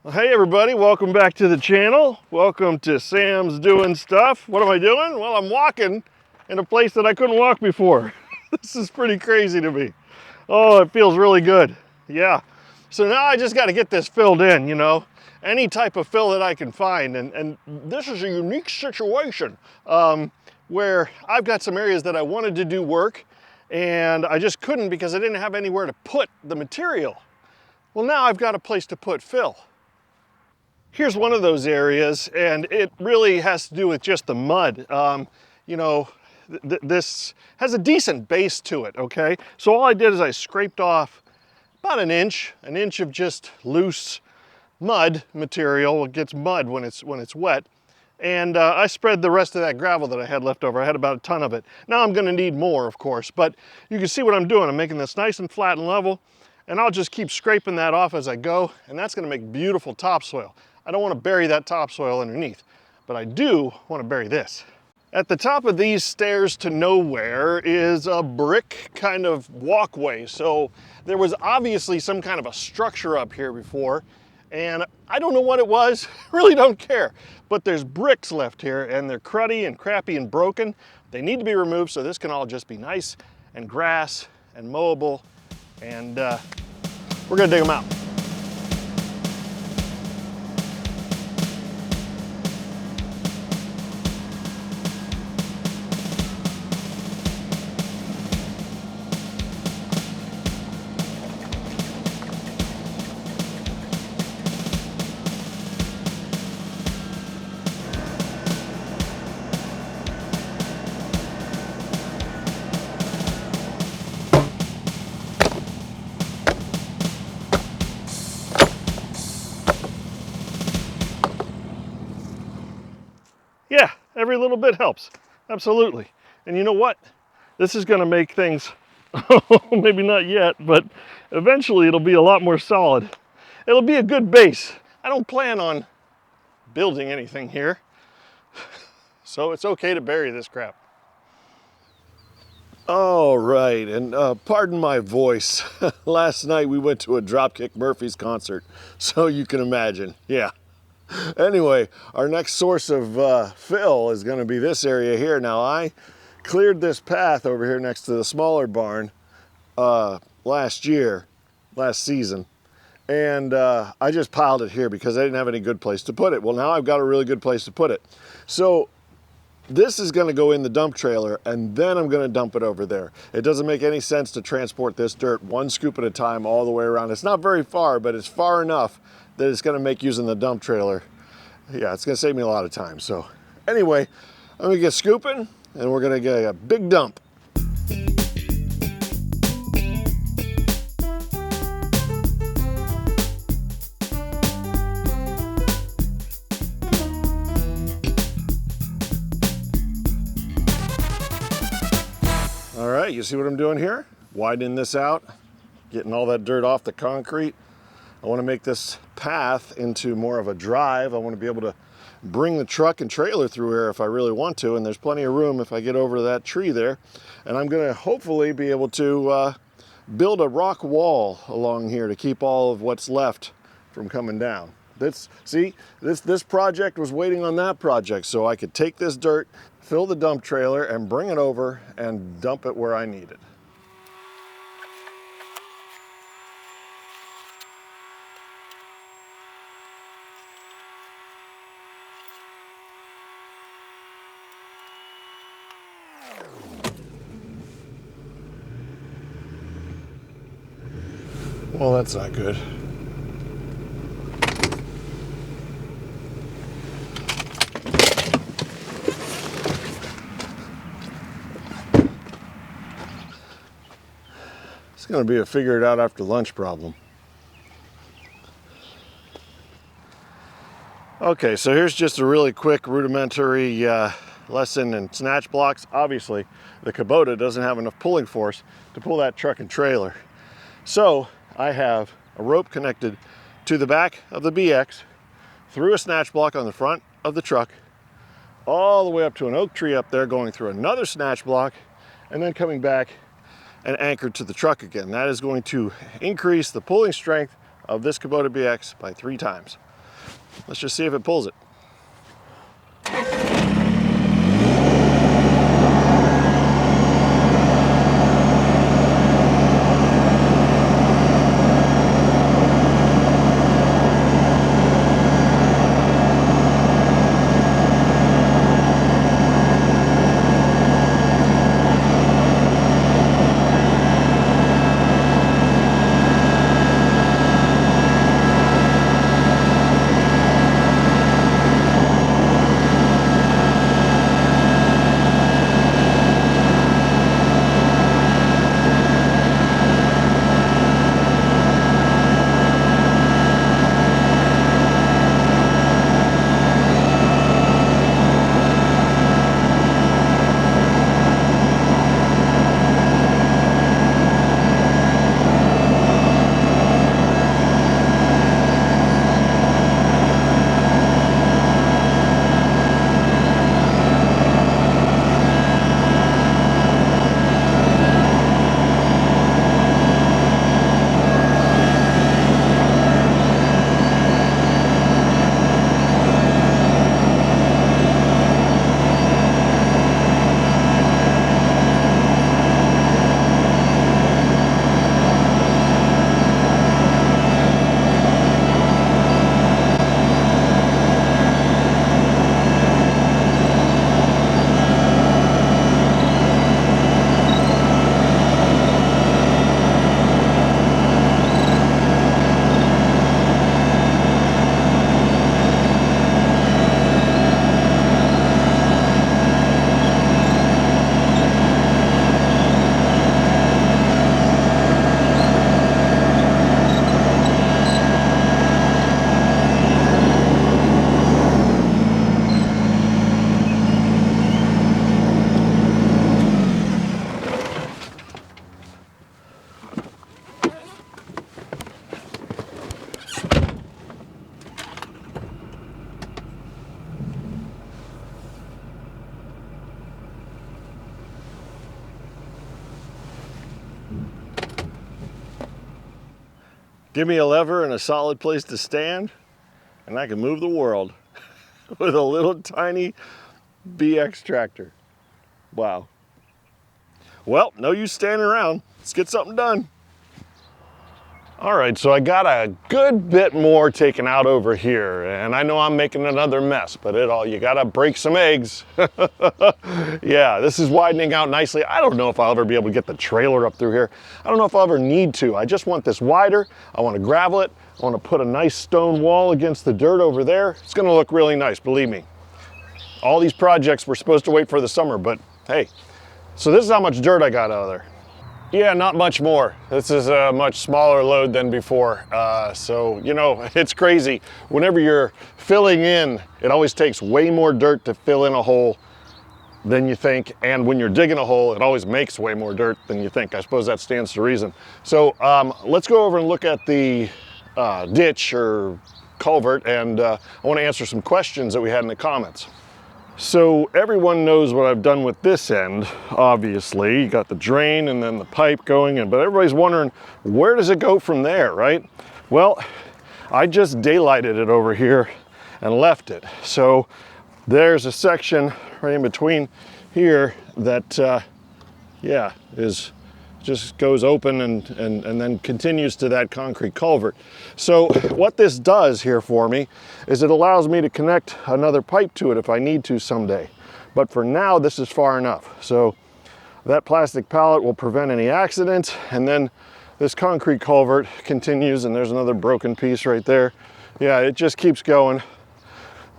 Well, hey everybody, welcome back to the channel. Welcome to Sam's Doing Stuff. What am I doing? Well, I'm walking in a place that I couldn't walk before. This is pretty crazy to me. Oh, it feels really good. Yeah. So now I just got to get this filled in, you know, any type of fill that I can find. And this is a unique situation where I've got some areas that I wanted to do work and I just couldn't because I didn't have anywhere to put the material. Well, now I've got a place to put fill. Here's one of those areas, and it really has to do with just the mud. You know, this has a decent base to it, okay? So all I did is I scraped off about an inch of just loose mud material. It gets mud when it's wet. And I spread the rest of that gravel that I had left over. I had about a ton of it. Now I'm gonna need more, of course, but you can see what I'm doing. I'm making this nice and flat and level, and I'll just keep scraping that off as I go, and that's gonna make beautiful topsoil. I don't want to bury that topsoil underneath, but I do want to bury this. At the top of these stairs to nowhere is a brick kind of walkway. So there was obviously some kind of a structure up here before, and I don't know what it was, really don't care. But there's bricks left here, and they're cruddy and crappy and broken. They need to be removed so this can all just be nice and grass and mowable, and we're gonna dig them out. Yeah, every little bit helps, absolutely. And you know what? This is gonna make things, maybe not yet, but eventually it'll be a lot more solid. It'll be a good base. I don't plan on building anything here, so it's okay to bury this crap. All right, and pardon my voice. Last night we went to a Dropkick Murphys concert, so you can imagine, yeah. Anyway, our next source of fill is going to be this area here. Now, I cleared this path over here next to the smaller barn last season, and I just piled it here because I didn't have any good place to put it. Well, now I've got a really good place to put it. So this is going to go in the dump trailer, and then I'm going to dump it over there. It doesn't make any sense to transport this dirt one scoop at a time all the way around. It's not very far, but it's far enough that it's going to make using the dump trailer. Yeah, it's going to save me a lot of time. So anyway, I'm going to get scooping, and we're going to get a big dump. All right, you see what I'm doing here? Widening this out, getting all that dirt off the concrete. I want to make this path into more of a drive. I want to be able to bring the truck and trailer through here if I really want to, and there's plenty of room if I get over that tree there. And I'm going to hopefully be able to build a rock wall along here to keep all of what's left from coming down. This project was waiting on that project, so I could take this dirt, fill the dump trailer, and bring it over and dump it where I need it. Well, that's not good. It's going to be a figure it out after lunch problem. Okay, so here's just a really quick rudimentary lesson in snatch blocks. Obviously, the Kubota doesn't have enough pulling force to pull that truck and trailer. So I have a rope connected to the back of the BX through a snatch block on the front of the truck, all the way up to an oak tree up there, going through another snatch block, and then coming back and anchored to the truck again. That is going to increase the pulling strength of this Kubota BX by 3 times. Let's just see if it pulls it. Give me a lever and a solid place to stand, and I can move the world with a little tiny BX tractor. Wow. Well, no use standing around. Let's get something done. All right, so I got a good bit more taken out over here, and I know I'm making another mess, but you gotta break some eggs. Yeah, this is widening out nicely. I don't know if I'll ever be able to get the trailer up through here. I don't know if I'll ever need to. I just want this wider. I want to gravel it. I want to put a nice stone wall against the dirt over there. It's gonna look really nice, believe me. All these projects were supposed to wait for the summer, but hey. So this is how much dirt I got out of there. Yeah, not much more. This is a much smaller load than before. So, you know, it's crazy. Whenever you're filling in, it always takes way more dirt to fill in a hole than you think. And when you're digging a hole, it always makes way more dirt than you think. I suppose that stands to reason. So let's go over and look at the ditch or culvert, and I want to answer some questions that we had in the comments. So everyone knows what I've done with this end, obviously. You got the drain and then the pipe going in, but everybody's wondering, where does it go from there, right? Well, I just daylighted it over here and left it. So there's a section right in between here that, yeah, just goes open and then continues to that concrete culvert. So what this does here for me is it allows me to connect another pipe to it if I need to someday. But for now, this is far enough. So that plastic pallet will prevent any accidents, and then this concrete culvert continues, and there's another broken piece right there. Yeah, it just keeps going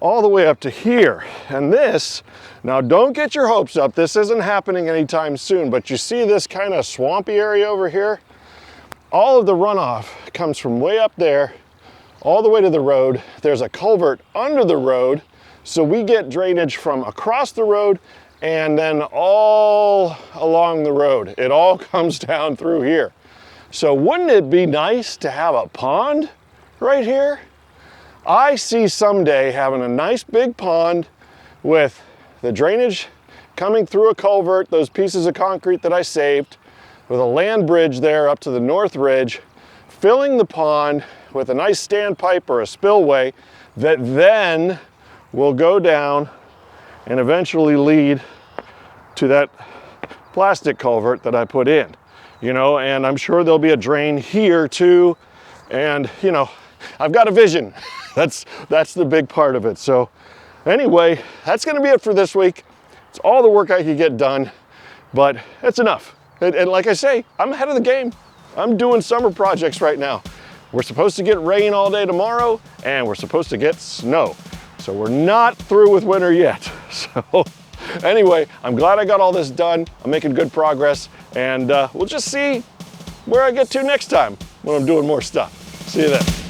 all the way up to here. And this, now don't get your hopes up, this isn't happening anytime soon, but you see this kind of swampy area over here? All of the runoff comes from way up there, all the way to the road. There's a culvert under the road, so we get drainage from across the road and then all along the road. It all comes down through here. So wouldn't it be nice to have a pond right here? I see someday having a nice big pond with the drainage coming through a culvert, those pieces of concrete that I saved, with a land bridge there up to the north ridge, filling the pond with a nice standpipe or a spillway that then will go down and eventually lead to that plastic culvert that I put in, you know, and I'm sure there'll be a drain here too. And, you know, I've got a vision. That's the big part of it. So anyway, that's going to be it for this week. It's all the work I could get done, but it's enough. And like I say, I'm ahead of the game. I'm doing summer projects right now. We're supposed to get rain all day tomorrow, and we're supposed to get snow. So we're not through with winter yet. So anyway, I'm glad I got all this done. I'm making good progress, and we'll just see where I get to next time when I'm doing more stuff. See you then.